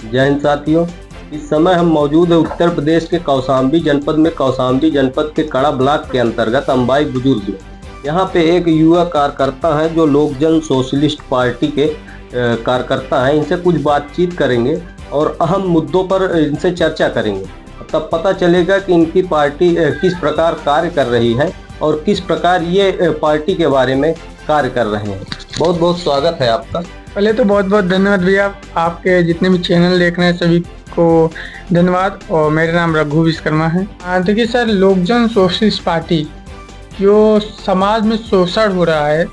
जय हिंद साथियों। इस समय हम मौजूद है उत्तर प्रदेश के कौशाम्बी जनपद में। कौशाम्बी जनपद के कड़ा ब्लॉक के अंतर्गत अंबाई बुजुर्ग में यहाँ पे एक युवा कार्यकर्ता है जो लोकजन सोशलिस्ट पार्टी के कार्यकर्ता हैं। इनसे कुछ बातचीत करेंगे और अहम मुद्दों पर इनसे चर्चा करेंगे। तब पता चलेगा कि इनकी पार्टी किस प्रकार कार्य कर रही है और किस प्रकार ये पार्टी के बारे में कार्य कर रहे हैं। बहुत बहुत स्वागत है आपका। पहले तो बहुत बहुत धन्यवाद भैया, आपके जितने भी चैनल देख रहे हैं सभी को धन्यवाद। और मेरा नाम रघु विश्वकर्मा है। देखिए सर, लोकजन सोशलिस्ट पार्टी जो समाज में शोषण हो रहा है,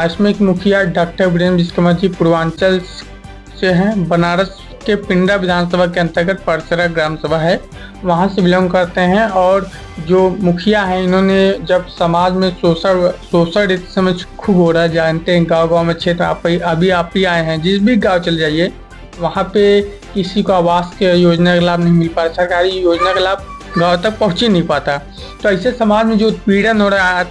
इसमें एक मुखिया डॉक्टर वीरेंद्र विश्वकर्मा जी पूर्वांचल से हैं। बनारस के पिंडा विधानसभा के अंतर्गत परसरा ग्राम सभा है, वहाँ से बिलोंग करते हैं। और जो मुखिया हैं, इन्होंने जब समाज में शोषण इस समय खूब हो रहा है, जानते हैं गांव-गांव में क्षेत्र आप ही आए हैं, जिस भी गांव चले जाइए वहाँ पे किसी को आवास के योजना का लाभ नहीं मिल पा रहा, सरकारी योजना का लाभ गाँव तक पहुँच ही नहीं पाता। तो ऐसे समाज में जो उत्पीड़न हो रहा है,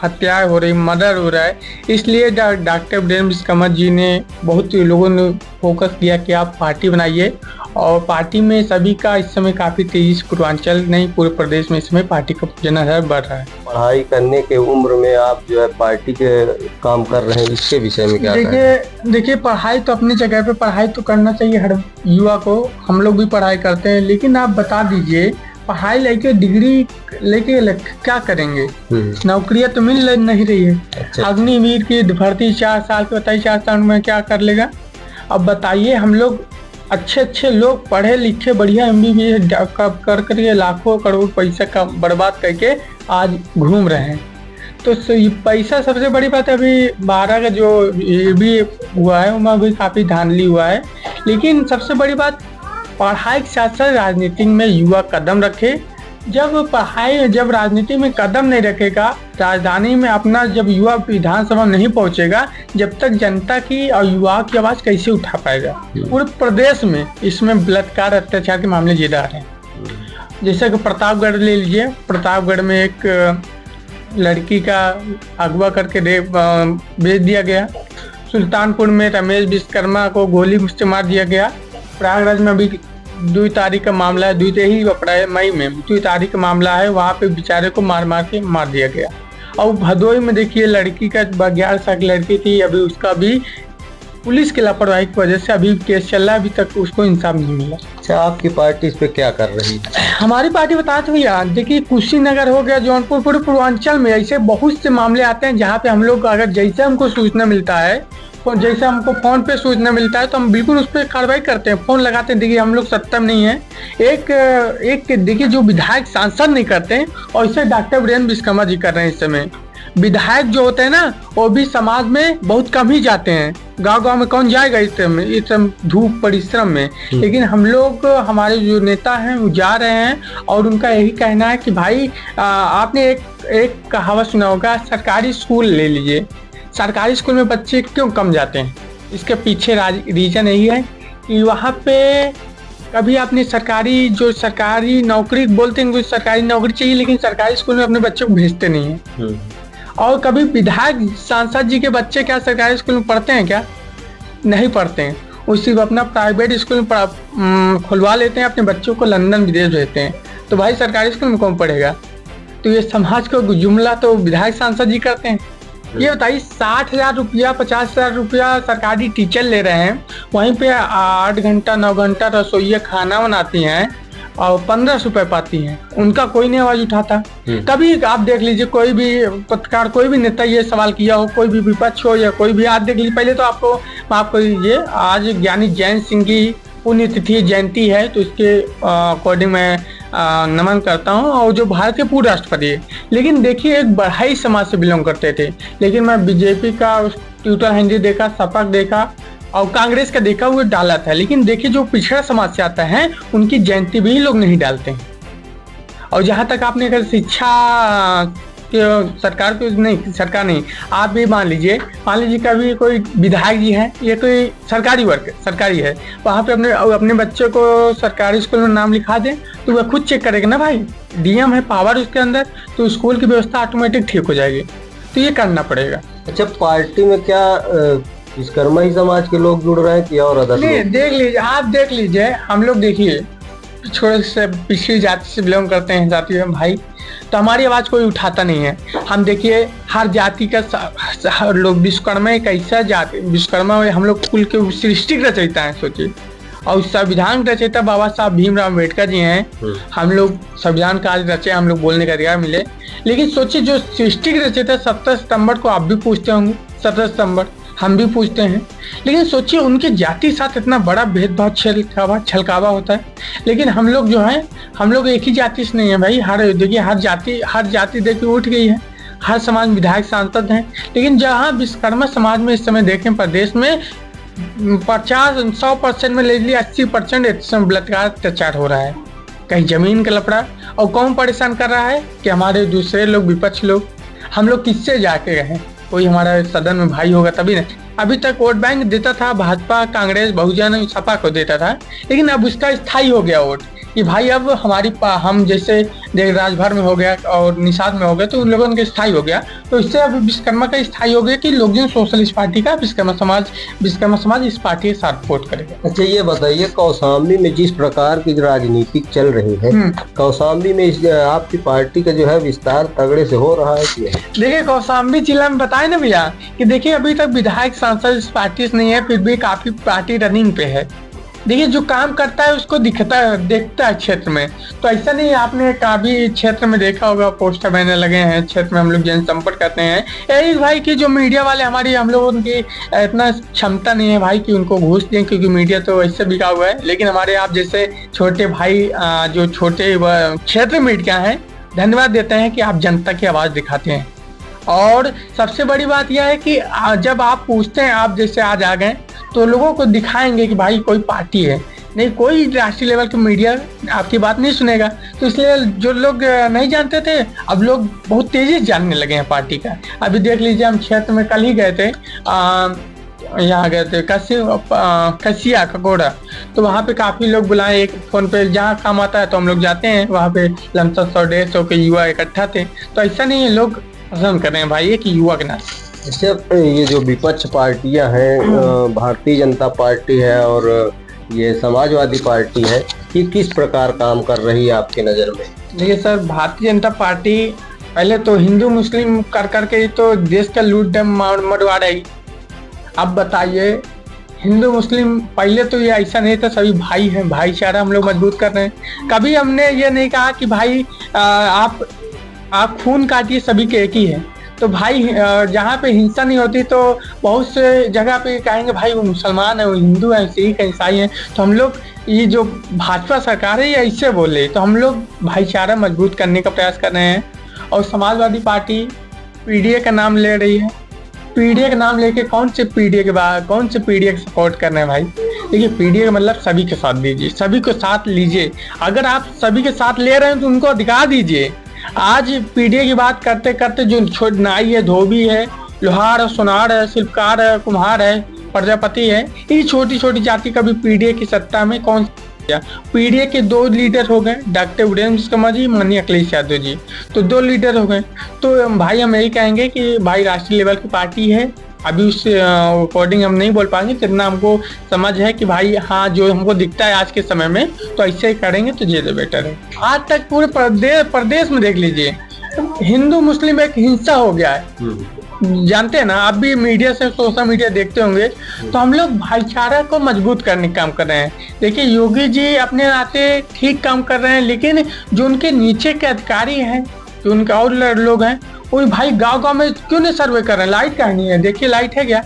हत्याएं हो रही, मर्डर हो रहा है, इसलिए डॉक्टर वीरेंद्र विश्वकर्मा जी ने बहुत लोगों ने फोकस किया कि आप पार्टी बनाइए। और पार्टी में सभी का इस समय काफ़ी तेजी से पूर्वांचल नहीं पूरे प्रदेश में इस समय पार्टी का जनसंख्या बढ़ रहा है। पढ़ाई करने के उम्र में आप जो है पार्टी के काम कर रहे हैं, इसके विषय में क्या देखिए पढ़ाई तो अपनी जगह पे पढ़ाई तो करना चाहिए हर युवा को। हम लोग भी पढ़ाई करते हैं, लेकिन आप बता दीजिए पढ़ाई लेके डिग्री लेके क्या करेंगे? नौकरियां तो मिल नहीं रही है। अच्छा। अग्निवीर की भर्ती 4 साल की बताइए, 4 साल में क्या कर लेगा? अब बताइए, हम लोग अच्छे लोग पढ़े लिखे बढ़िया MBBS करके लाखों करोड़ पैसा का बर्बाद करके आज घूम रहे हैं। तो पैसा सबसे बड़ी बात है। अभी 12 का जो ये भी हुआ है उसमें भी काफ़ी धांधली हुआ है। लेकिन सबसे बड़ी बात, पढ़ाई के साथ साथ राजनीति में युवा कदम रखे। जब राजनीति में कदम नहीं रखेगा, राजधानी में अपना जब युवा विधानसभा नहीं पहुंचेगा, जब तक जनता की और युवा की आवाज़ कैसे उठा पाएगा? पूरे प्रदेश में इसमें बलात्कार अत्याचार के मामले ज़्यादा आ रहे हैं। जैसे कि प्रतापगढ़ ले लीजिए, प्रतापगढ़ में एक लड़की का अगवा करके बेच दिया गया। सुल्तानपुर में रमेश विश्वकर्मा को गोली से मार दिया गया। प्रयागराज में अभी 2 तारीख का मामला है, 2 मई में 2 तारीख का मामला है, वहाँ पे बेचारे को मार के मार दिया गया। और भदोई में देखिए लड़की का 11 साल की लड़की थी, अभी उसका भी पुलिस की लापरवाही की वजह से अभी केस चल रहा है, अभी तक उसको इंसाफ नहीं मिला। अच्छा, आपकी पार्टी इस पे क्या कर रही है? हमारी पार्टी बताते तो भैया, देखिए कुशीनगर हो गया, जौनपुर, पूरे पूर्वांचल में ऐसे बहुत से मामले आते हैं जहाँ पे हम लोग अगर जैसे हमको सूचना मिलता है, जैसे हमको फ़ोन पे सूचना मिलता है तो हम बिल्कुल उस पर कार्रवाई करते हैं, फ़ोन लगाते हैं। देखिए हम लोग सत्ता में नहीं है। एक देखिए जो विधायक सांसद नहीं करते हैं, और इसे डॉक्टर वीरेंद्र विश्वकर्मा जी कर रहे हैं। इस समय विधायक जो होते हैं ना, वो भी समाज में बहुत कम ही जाते हैं। गांव में कौन जाएगा इस धूप परिश्रम में? लेकिन हम लोग, हमारे जो नेता हैं वो जा रहे हैं, और उनका यही कहना है कि भाई आपने एक कहावत सुना होगा, सरकारी स्कूल ले लीजिए। सरकारी स्कूल में बच्चे क्यों कम जाते हैं? इसके पीछे रीज़न यही है कि वहाँ पे कभी आपने सरकारी नौकरी बोलते हैं, सरकारी नौकरी चाहिए, लेकिन सरकारी स्कूल में अपने बच्चों को भेजते नहीं हैं। और कभी विधायक सांसद जी के बच्चे क्या सरकारी स्कूल में पढ़ते हैं? क्या नहीं पढ़ते हैं। वो सिर्फ अपना प्राइवेट स्कूल में खुलवा लेते हैं, अपने बच्चों को लंदन विदेश भेजते हैं। तो भाई सरकारी स्कूल में कौन पढ़ेगा? तो ये समाज को जुमला तो विधायक सांसद जी करते हैं। ये बताइए, 60,000 रुपया 50,000 रुपया सरकारी टीचर ले रहे हैं, वहीं पे 8 घंटा 9 घंटा रसोइया खाना बनाती हैं और 1500 रुपये पाती हैं। उनका कोई नहीं आवाज़ उठाता। कभी आप देख लीजिए, कोई भी पत्रकार, कोई भी नेता ये सवाल किया हो, कोई भी विपक्ष हो या कोई भी, आज देख लीजिए। पहले तो आपको ये आज ज्ञानी जैन सिंह की पुण्यतिथि जयंती है, तो इसके अकॉर्डिंग मैं नमन करता हूं। और जो भारत के पूर्व राष्ट्रपति है, लेकिन देखिए एक बढ़ई समाज से बिलोंग करते थे, लेकिन मैं बीजेपी का ट्विटर हैंडल देखा, सपक देखा और कांग्रेस का देखा, हुआ डाला था। लेकिन देखिए जो पिछड़ा समाज से आता है उनकी जयंती भी लोग नहीं डालते हैं। और जहाँ तक आपने अगर शिक्षा सरकार को नहीं, आप भी मान लीजिए कभी कोई विधायक जी हैं, ये कोई सरकारी है, वहाँ पे अपने बच्चे को सरकारी स्कूल में नाम लिखा दें तो वह खुद चेक करेगा ना भाई, डीएम है, पावर उसके अंदर, तो स्कूल की व्यवस्था ऑटोमेटिक ठीक हो जाएगी। तो ये करना पड़ेगा। अच्छा, पार्टी में क्या विश्वकर्मा ही समाज के लोग जुड़ रहे हैं कि और अदर नहीं, लोग? देख लीजिए, आप देख लीजिए, हम लोग देखिए छोटे से पिछड़ी जाति से बिलोंग करते हैं जाति में भाई, तो हमारी आवाज़ कोई उठाता नहीं है। हम देखिए हर जाति का हर लोग, विश्वकर्मा एक ऐसा जाति, विश्वकर्मा हम लोग कुल के सृष्टि के रचयिता हैं सोचिए, और संविधान के रचयिता बाबा साहब भीमराव अम्बेडकर जी हैं। हम लोग संविधान का आज रचे, हम लोग बोलने का अधिकार मिले, लेकिन सोचिए जो सृष्टि के रचयिता 17 सितंबर को आप भी पूछते होंगे, 17 सितंबर हम भी पूछते हैं, लेकिन सोचिए उनके जाति साथ इतना बड़ा भेदभाव छलकावा होता है। लेकिन हम लोग जो है, हम लोग एक ही जाति से नहीं है भाई, हर देखिए हर जाति देखिए उठ गई है, हर समाज में विधायक सांसद हैं। लेकिन जहाँ विश्वकर्मा समाज में इस समय देखें प्रदेश में 100% में ले लीजिए 80% बलात्कार अत्याचार हो रहा है, कहीं जमीन का लफड़ा, और कौन परेशान कर रहा है कि हमारे दूसरे लोग, विपक्ष लोग। हम लोग किससे जाके गए, कोई हमारा सदन में भाई होगा तभी ना। अभी तक वोट बैंक देता था भाजपा, कांग्रेस, बहुजन, सपा को देता था, लेकिन अब उसका स्थायी हो गया वोट कि भाई अब हम जैसे राजभर में हो गया और निषाद में हो गया, तो उन लोगों के स्थायी हो गया। तो इससे अब विश्वकर्मा का स्थायी हो गया कि लोकजन सोशलिस्ट पार्टी का विश्वकर्मा समाज इस पार्टी के साथ वोट करेगा। अच्छा, ये बताइए कौशाम्बी में जिस प्रकार की राजनीति चल रही है, कौशाम्बी में आपकी पार्टी का जो है विस्तार तगड़े से हो रहा है कि नहीं? देखिए कौशाम्बी जिला में बताए ना भैया कि देखिए अभी तक विधायक सांसद इस पार्टी से नहीं है, फिर भी काफी पार्टी रनिंग पे है। देखिए जो काम करता है उसको देखता है क्षेत्र में, तो ऐसा नहीं, आपने काफी क्षेत्र में देखा होगा पोस्टर बैनर लगे हैं, क्षेत्र में हम लोग जनसंपर्क करते हैं। यही भाई की जो मीडिया वाले हम लोगों की इतना क्षमता नहीं है भाई कि उनको घूस दें, क्योंकि मीडिया तो ऐसे बिका हुआ है। लेकिन हमारे आप जैसे छोटे भाई जो छोटे क्षेत्र मीडिया हैं, धन्यवाद देते हैं कि आप जनता की आवाज़ दिखाते हैं। और सबसे बड़ी बात यह है कि जब आप पूछते हैं, आप जैसे आज आ गए, तो लोगों को दिखाएंगे कि भाई कोई पार्टी है, नहीं कोई राष्ट्रीय लेवल की मीडिया आपकी बात नहीं सुनेगा। तो इसलिए जो लोग नहीं जानते थे, अब लोग बहुत तेजी से जानने लगे हैं पार्टी का। अभी देख लीजिए, हम क्षेत्र में कल ही गए थे, यहाँ गए थे कसिया खकोड़ा, तो वहाँ पे काफ़ी लोग बुलाए, एक फ़ोन पे जहाँ काम आता है तो हम लोग जाते हैं, वहाँ पे लमसम 100-150 के युवा इकट्ठा थे। तो ऐसा नहीं है, लोग पसंद कर रहे हैं भाई एक युवा के नाते। अच्छा, ये जो विपक्ष पार्टियां हैं, भारतीय जनता पार्टी है और ये समाजवादी पार्टी है, ये किस प्रकार काम कर रही है आपकी नज़र में? देखिए सर, भारतीय जनता पार्टी पहले तो हिंदू मुस्लिम कर करके तो देश का लूट मरवा रही। अब बताइए, हिंदू मुस्लिम पहले तो ये ऐसा नहीं था, सभी भाई हैं, भाईचारा हम लोग मजबूत कर रहे हैं। कभी हमने ये नहीं कहा कि भाई आप खून काटिए, सभी के एक ही है। तो भाई जहाँ पे हिंसा नहीं होती, तो बहुत से जगह पे कहेंगे भाई वो मुसलमान है, वो हिंदू है, सिख है, ईसाई है। तो हम लोग ये जो भाजपा सरकार है ये ऐसे बोल रही, तो हम लोग भाईचारा मजबूत करने का प्रयास कर रहे हैं। और समाजवादी पार्टी पीडीए का नाम ले रही है। पीडीए का नाम लेके कौन से पीडीए का सपोर्ट कर रहे हैं भाई? देखिए, पीडीए का मतलब सभी के साथ दीजिए, सभी को साथ लीजिए। अगर आप सभी के साथ ले रहे हैं तो उनको अधिकार दीजिए। आज पीडीए की बात करते करते जो नाई है, धोबी है, लोहार है, सुनार है, शिल्पकार है, कुम्हार है, प्रजापति है, ये छोटी छोटी जाति का भी पीडीए की सत्ता में कौन पीडीए के 2 लीडर हो गए, डॉक्टर वीरेंद्र शर्मा जी, माननीय अखिलेश यादव जी, तो 2 लीडर हो गए। तो भाई हम यही कहेंगे कि भाई राष्ट्रीय लेवल की पार्टी है, अभी उस अकॉर्डिंग हम नहीं बोल पाएंगे, जितना हमको समझ है कि भाई हाँ जो हमको दिखता है आज के समय में, तो ऐसे ही करेंगे तो ज़्यादा बेटर है। आज तक पूरे प्रदेश में देख लीजिए, हिंदू मुस्लिम एक हिंसा हो गया है। जानते हैं ना, आप भी मीडिया से, सोशल मीडिया देखते होंगे, तो हम लोग भाईचारा को मजबूत करने का काम कर रहे हैं। देखिए, योगी जी अपने नाते ठीक काम कर रहे हैं, लेकिन जो उनके नीचे के अधिकारी हैं, जो उनके और लोग हैं, वो भाई गांव में क्यों नहीं सर्वे कर रहे हैं? लाइट का नहीं है, देखिए लाइट है क्या?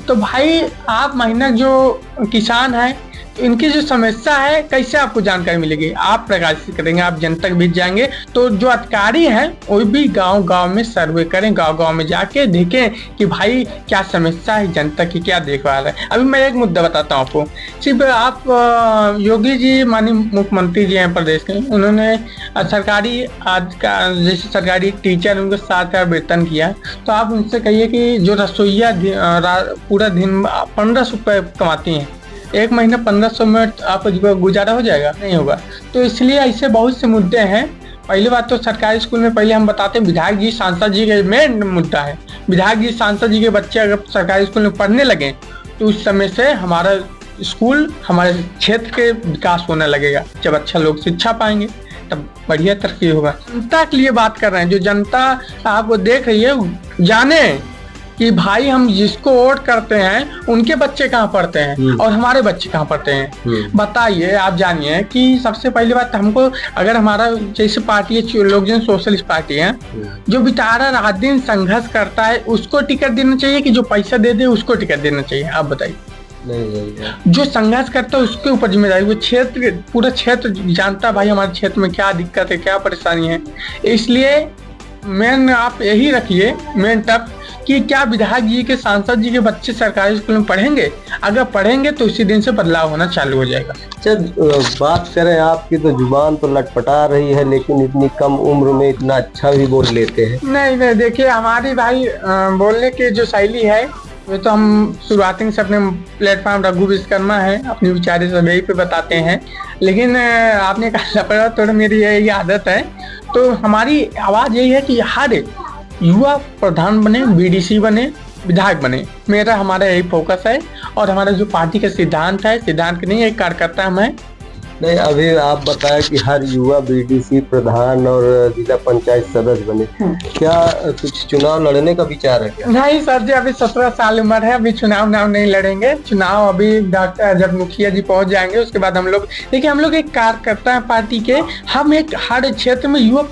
तो भाई आप महीना जो किसान है, इनकी जो समस्या है, कैसे आपको जानकारी मिलेगी? आप प्रकाशित करेंगे, आप जनता के बीच जाएंगे, तो जो अधिकारी हैं वो भी गांव में सर्वे करें, गांव में जाके देखें कि भाई क्या समस्या है, जनता की क्या देखभाल है। अभी मैं एक मुद्दा बताता हूँ आपको। सिर्फ आप योगी जी माननीय मुख्यमंत्री जी हैं प्रदेश के, उन्होंने सरकारी जैसे सरकारी टीचर उनको 7,000 वेतन किया, तो आप उनसे कहिए कि जो रसोईया पूरा दिन 1500 रुपये कमाती हैं, एक महीना 1500 में आप गुजारा हो जाएगा? नहीं होगा। तो इसलिए ऐसे बहुत से मुद्दे हैं। पहली बात तो सरकारी स्कूल में पहले हम बताते हैं, विधायक जी सांसद जी के मेन मुद्दा है। विधायक जी सांसद जी के बच्चे अगर सरकारी स्कूल में पढ़ने लगे तो उस समय से हमारा स्कूल, हमारे क्षेत्र के विकास होने लगेगा। जब अच्छा लोग शिक्षा पाएंगे तब बढ़िया तरक्की होगा। जनता के लिए बात कर रहे हैं, जो जनता आपको देख रही है जाने कि भाई हम जिसको वोट करते हैं उनके बच्चे कहाँ पढ़ते हैं और हमारे बच्चे कहाँ पढ़ते हैं। बताइए, आप जानिए कि सबसे पहली बात हमको, अगर हमारा जैसे पार्टी है लोक जन सोशलिस्ट पार्टी है, जो बेचारा रात दिन संघर्ष करता है उसको टिकट देना चाहिए कि जो पैसा दे दे उसको टिकट देना चाहिए? आप बताइए। नहीं। जो संघर्ष करता है उसके ऊपर जिम्मेदारी, वो क्षेत्र, पूरा क्षेत्र जानता है भाई हमारे क्षेत्र में क्या दिक्कत है, क्या परेशानी है। इसलिए मेन आप यही रखिए मेन टप कि क्या विधायक जी के, सांसद जी के बच्चे सरकारी स्कूल में पढ़ेंगे? अगर पढ़ेंगे तो उसी दिन से बदलाव होना चालू हो जाएगा। अच्छा, बात करें आपकी तो जुबान तो लटपटा रही है, लेकिन इतनी कम उम्र में इतना अच्छा भी बोल लेते हैं। नहीं, देखिए हमारी भाई बोलने की जो शैली है वो तो हम शुरुआती से अपने प्लेटफॉर्म रघु विश्वकर्मा है, अपनी विचारे सब यही पे बताते हैं। लेकिन आपने कहा लपड़ा, तो मेरी यही आदत है। तो हमारी आवाज़ यही है कि हर युवा प्रधान बने, बीडीसी बने, विधायक बने। हमारा यही फोकस है और हमारा जो पार्टी का सिद्धांत है, सिद्धांत के नहीं, एक कार्यकर्ता हम है। नहीं, अभी आप बताया कि हर युवा बीडीसी प्रधान और जिला पंचायत सदस्य बने, क्या कुछ चुनाव लड़ने का विचार है क्या? नहीं सर जी, अभी 17 साल उम्र है, अभी चुनाव नहीं लड़ेंगे। चुनाव अभी डॉक्टर जब मुखिया जी पहुंच जाएंगे उसके बाद हम लोग, देखिए हम लोग एक कार्यकर्ता है पार्टी के, हम एक हर क्षेत्र में युवा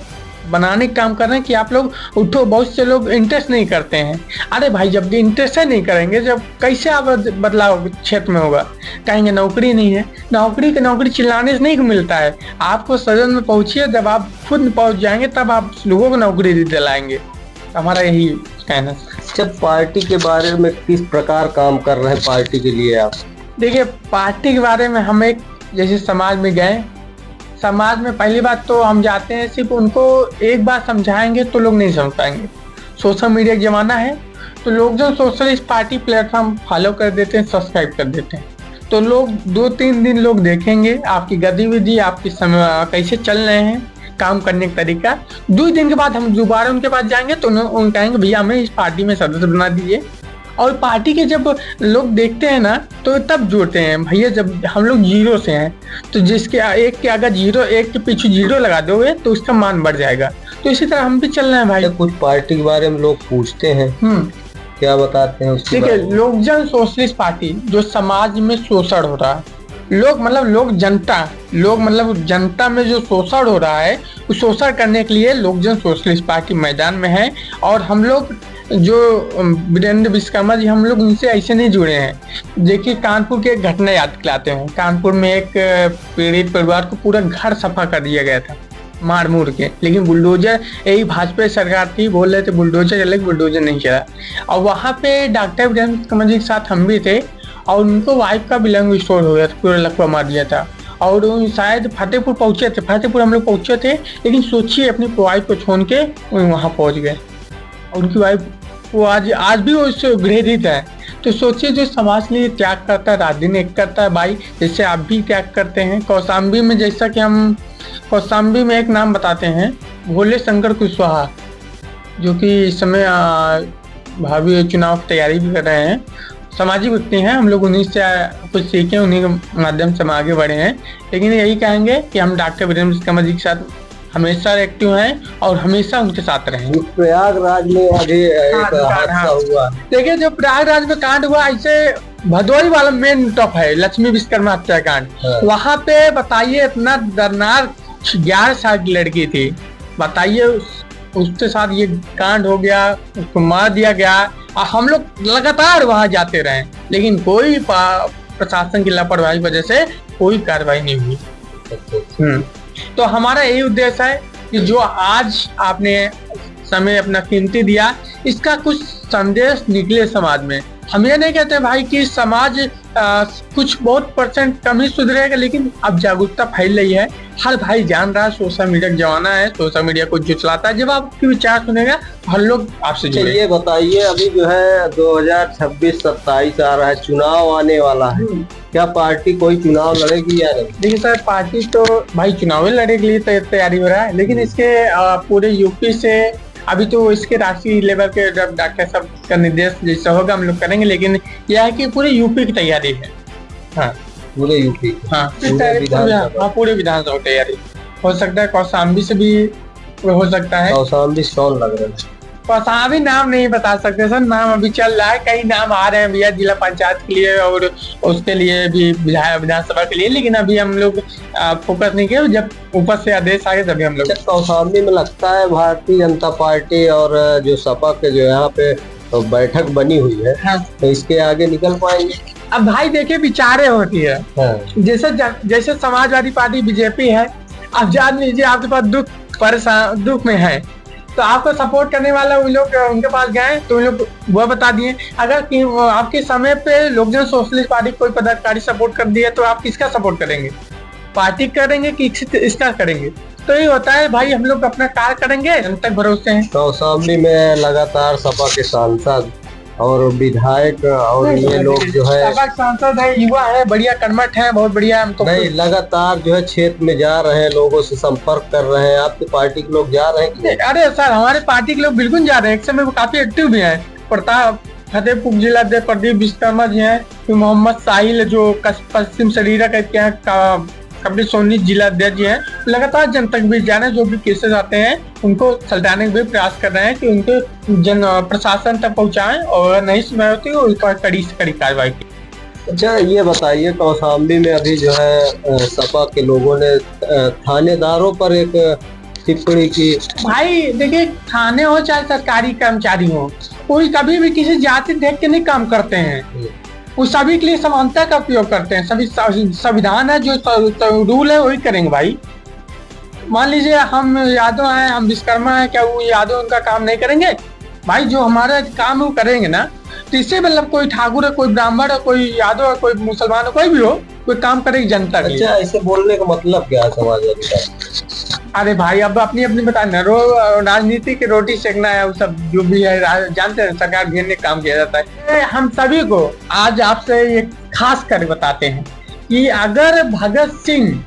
बनाने का काम कर रहे हैं कि आप लोग उठो। बहुत से लोग इंटरेस्ट नहीं करते हैं। अरे भाई, जब इंटरेस्ट नहीं करेंगे, जब कैसे आप बदलाव क्षेत्र में होगा? कहेंगे नौकरी नहीं है। नौकरी चिल्लाने से नहीं मिलता है। आपको सदन में पहुंचिए, जब आप खुद पहुंच जाएंगे तब आप लोगों को नौकरी दिलाएंगे। हमारा यही कहना है। जब पार्टी के बारे में किस प्रकार काम कर रहे हैं पार्टी के लिए आप? देखिए, पार्टी के बारे में हम एक, जैसे समाज में गए, समाज में पहली बात तो हम जाते हैं, सिर्फ उनको एक बार समझाएंगे तो लोग नहीं समझ पाएंगे। सोशल मीडिया का जमाना है, तो लोग जो सोशलिस्ट पार्टी प्लेटफॉर्म फॉलो कर देते हैं, सब्सक्राइब कर देते हैं, तो लोग 2-3 दिन लोग देखेंगे आपकी गतिविधि, आपकी समय कैसे चल रहे हैं, काम करने का तरीका। 2 दिन के बाद हम दोबारा उनके पास जाएंगे तो उन कहेंगे भैया हमें इस पार्टी में सदस्य बना दीजिए। और पार्टी के जब लोग देखते हैं ना तो तब जुड़ते हैं। भैया जब हम लोग 0 से हैं तो जिसके एक के अगर 0, एक के पीछे 0 लगा दोगे तो उसका मान बढ़ जाएगा। तो इसी तरह हम भी चल रहे हैं भाई। कुछ पार्टी के बारे में लोग पूछते हैं, क्या बताते हैं उसके बारे में? लोक जन सोशलिस्ट पार्टी, जो समाज में शोषण हो रहा है, जनता में जो शोषण हो रहा है, उस शोषण करने के लिए लोक जन सोशलिस्ट पार्टी मैदान में है। और हम लोग जो वीरेंद्र विश्वकर्मा जी, हम लोग उनसे ऐसे नहीं जुड़े हैं। देखिए, कानपुर की एक घटना याद दिलाते हैं। कानपुर में एक पीड़ित परिवार को पूरा घर सफा कर दिया गया था मार मूर के, लेकिन बुलडोजर, यही भाजपा सरकार थी, बोल रहे थे बुलडोजर चले, बुलडोजर नहीं चला। और वहाँ पे डॉक्टर वीरेंद्र विश्वकर्मा जी के साथ हम भी थे और उनको वाइफ का बिलंग स्टोर हो गया था, पूरा लकवा मार दिया था। और शायद फतेहपुर पहुँचे थे, फतेहपुर हम लोग पहुँचे थे, लेकिन सोचिए अपनी वाइफ को छोड़ के वहाँ पहुँच गए। उनकी वाइफ वो आज भी वो उससे घृणित है। तो सोचिए, जो समाज के लिए त्याग करता है, रात दिन एक करता है भाई, जैसे आप भी त्याग करते हैं। कौशाम्बी में, जैसा कि हम कौशाम्बी में एक नाम बताते हैं, भोले शंकर कुशवाहा, जो कि इस समय भावी चुनाव की तैयारी भी कर रहे हैं, सामाजिक व्यक्ति हैं। हम लोग उन्हीं से कुछ सीखे, उन्हीं के माध्यम से हम आगे बढ़े हैं। लेकिन यही कहेंगे कि हम डॉक्टर वीरेंद्र विश्वकर्मा जी के साथ हमेशा एक्टिव हैं और हमेशा उनके साथ रहेंगे। प्रयागराज में आगे एक हादसा हुआ। देखिए, जो प्रयागराज में कांड हुआ, ऐसे भदोही वाला मेन टॉप है, लक्ष्मी विश्वकर्मा हत्याकांड। वहाँ पे बताइए, इतना दर्दनाक 11 साल की लड़की थी, बताइए उसके साथ ये कांड हो गया, उसको मार दिया गया। और हम लोग लगातार वहाँ जाते रहे, लेकिन कोई प्रशासन की लापरवाही वजह से कोई कार्रवाई नहीं हुई। तो हमारा यही उद्देश्य है कि जो आज आपने समय अपना कीमती दिया, इसका कुछ संदेश निकले समाज में। हम ये नहीं कहते भाई कि समाज कुछ बहुत % कम ही सुधरेगा, लेकिन अब जागरूकता फैल रही है। हर भाई जान रहा है सोशल मीडिया का जमाना है, सोशल मीडिया को जो चलाता है, जब आपके विचार सुनेगा हर लोग आपसे जुड़े। ये बताइए, अभी जो है 2026-27 आ रहा है, चुनाव आने वाला है, क्या पार्टी कोई चुनाव लड़ेगी या नहीं? देखिए सर, पार्टी तो भाई चुनाव लड़ने के लिए तैयारी हो रहा है, लेकिन इसके पूरे यूपी से अभी तो इसके राष्ट्रीय लेवल के जब डॉक्टर साहब का निर्देश जैसा होगा हम लोग करेंगे, लेकिन यह है कि पूरे यूपी की तैयारी है। हाँ पूरे यूपी, हाँ पूरे विधानसभा की तैयारी। हो सकता है कौशाम्बी से भी हो सकता है। कौशाम्बी कौन लग रहा है? कौशाम्बी नाम नहीं बता सकते सर, नाम अभी चल रहा है, कई नाम आ रहे हैं भैया जिला पंचायत के लिए और उसके लिए भी विधानसभा के लिए, लेकिन अभी हम लोग फोकस नहीं किया। जब ऊपर से आदेश आ गए तभी हम लोग। कौशाम्बी में लगता है भारतीय जनता पार्टी और जो सपा के जो यहाँ पे तो बैठक बनी हुई है, हाँ। तो इसके आगे निकल पाएंगे? अब भाई देखिए विचारें होती है, हाँ। जैसे समाजवादी पार्टी बीजेपी है, अब जान लीजिए आपके पास दुख में है तो आपको सपोर्ट करने वाला उन लोग उनके पास गए तो उन लोग वो बता दिए। अगर आपके समय पे लोक जन सोशलिस्ट पार्टी कोई पदाधिकारी सपोर्ट कर दिया तो आप किसका सपोर्ट करेंगे? पार्टी करेंगे कि इसका करेंगे? तो ये होता है भाई, हम लोग अपना कार्य करेंगे, जन तक भरोसे हैं। कौशाम्बी में लगातार सपा के सांसद और विधायक और ये लोग जो है सांसद है, युवा है, बढ़िया कर्मठ है, बहुत बढ़िया। हम तो नहीं लगातार जो है क्षेत्र में जा रहे हैं, लोगों से संपर्क कर रहे हैं। आपकी पार्टी के लोग जा रहे हैं? अरे सर हमारे पार्टी के लोग बिल्कुल जा रहे हैं, एक समय वो काफी एक्टिव भी है। प्रताप फतेहपुर जिला अध्यक्ष प्रदीप विश्वकर्मा जी हैं, फिर मोहम्मद साहिल जो पश्चिम शरीरा का कबड्डी सोनी जिला अध्यक्ष जी हैं, लगातार जन तक भी जा रहे हैं। जो भी केसेस आते हैं उनको सलटाने के भी प्रयास कर रहे हैं कि उनके जन प्रशासन तक पहुंचाएं और नहीं सुनाई होती है उस पर कड़ी से कड़ी कार्रवाई की। अच्छा ये बताइए, कौशाम्बी में अभी जो है सपा के लोगों ने थानेदारों पर एक टिप्पणी की। भाई देखिए, थाने हो चाहे सरकारी कर्मचारी हो, कोई कभी भी किसी जाति देख के नहीं काम करते हैं, वो सभी के लिए समानता का उपयोग करते हैं। सभी संविधान है, जो रूल है वही करेंगे भाई। मान लीजिए हम यादव हैं, हम विश्वकर्मा हैं, क्या वो यादव उनका काम नहीं करेंगे? भाई जो हमारा काम है वो करेंगे ना। तो इससे मतलब कोई ठाकुर है, कोई ब्राह्मण है, कोई यादव है, कोई मुसलमान है, कोई भी हो, कोई काम करेगी जनता के लिए। अच्छा इसे बोलने का मतलब क्या है समाजवादी का? अरे भाई अब अपनी अपनी बताना, राजनीति की रोटी सेकना है, वो सब जो भी है जानते हैं, सरकार घेरने काम किया जाता है। हम सभी को आज आपसे एक खास कर बताते हैं कि अगर भगत सिंह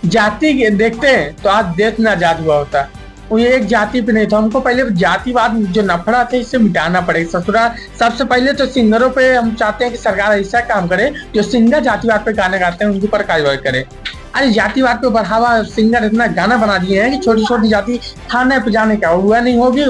जाति देखते हैं तो आज देश में आजाद हुआ होता। वो एक जाति पे नहीं था, हमको पहले जातिवाद जो नफरत है इससे मिटाना पड़ेगा। ससुरा सबसे पहले तो सिंगरों पे हम चाहते हैं कि सरकार ऐसा काम करे जो सिंगर जातिवाद पे गाने गाते हैं उनके ऊपर कार्रवाई करे। अरे जातिवाद पे बढ़ावा, सिंगर इतना गाना बना दिए हैं कि छोटी छोटी जाति थाने पे जाने का हुआ नहीं होगी,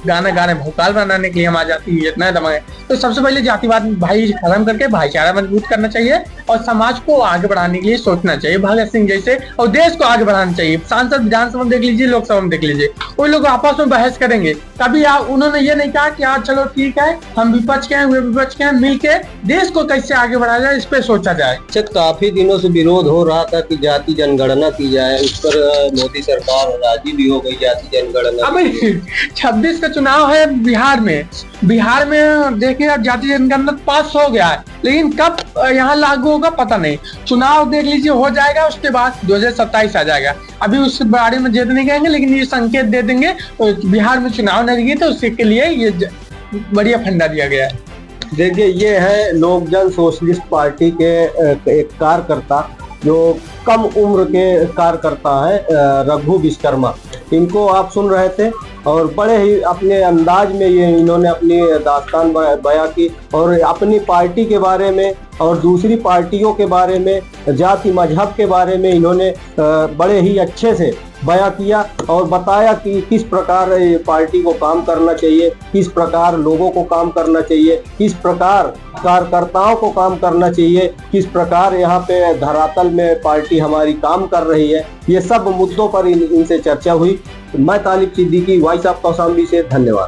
गाना गाने भोकाल बनाने के लिए हम आ जाती है, इतना दम है। तो सबसे पहले जातिवाद भाई खत्म करके भाईचारा मजबूत करना चाहिए और समाज को आगे बढ़ाने के लिए सोचना चाहिए भगत सिंह जैसे, और देश को आगे बढ़ाना चाहिए। सांसद विधानसभा में देख लीजिए, लोकसभा में देख लीजिए, वो लोग आपस में बहस करेंगे। कभी उन्होंने ये नहीं कहा कि हाँ चलो ठीक है हम विपक्ष के हैं, वे विपक्ष के हैं, मिलके देश को कैसे आगे बढ़ाया जाए इस पे सोचा जाए। काफी दिनों से विरोध हो रहा था कि जाति जनगणना की जाए, उस पर मोदी सरकार राजी भी हो गई जाति जनगणना। अब 26 का चुनाव है बिहार में देखिए, अब जाति जनगणना पास हो गया है, लेकिन कब यहाँ लागू होगा पता नहीं। चुनाव देख लीजिए हो जाएगा, उसके बाद 2027 आ जाएगा। अभी उस बारे में जिद नहीं कहेंगे, लेकिन ये संकेत दे देंगे तो बिहार में चुनाव नहीं तो उसके लिए ये बढ़िया फंडा दिया गया है। देखिए ये है लोक जन सोशलिस्ट पार्टी के एक कार्यकर्ता जो कम उम्र के कार्यकर्ता है, रघु विश्वकर्मा। इनको आप सुन रहे थे और बड़े ही अपने अंदाज में ये इन्होंने अपनी दास्तान बयां की और अपनी पार्टी के बारे में और दूसरी पार्टियों के बारे में, जाति मजहब के बारे में इन्होंने बड़े ही अच्छे से बयां किया और बताया कि किस प्रकार पार्टी को काम करना चाहिए, किस प्रकार लोगों को काम करना चाहिए, किस प्रकार कार्यकर्ताओं को काम करना चाहिए, किस प्रकार यहाँ पे धरातल में पार्टी हमारी काम कर रही है। ये सब मुद्दों पर इनसे चर्चा हुई। मैं तालिब सिद्दीकी, वॉइस ऑफ कौशाम्बी से, धन्यवाद।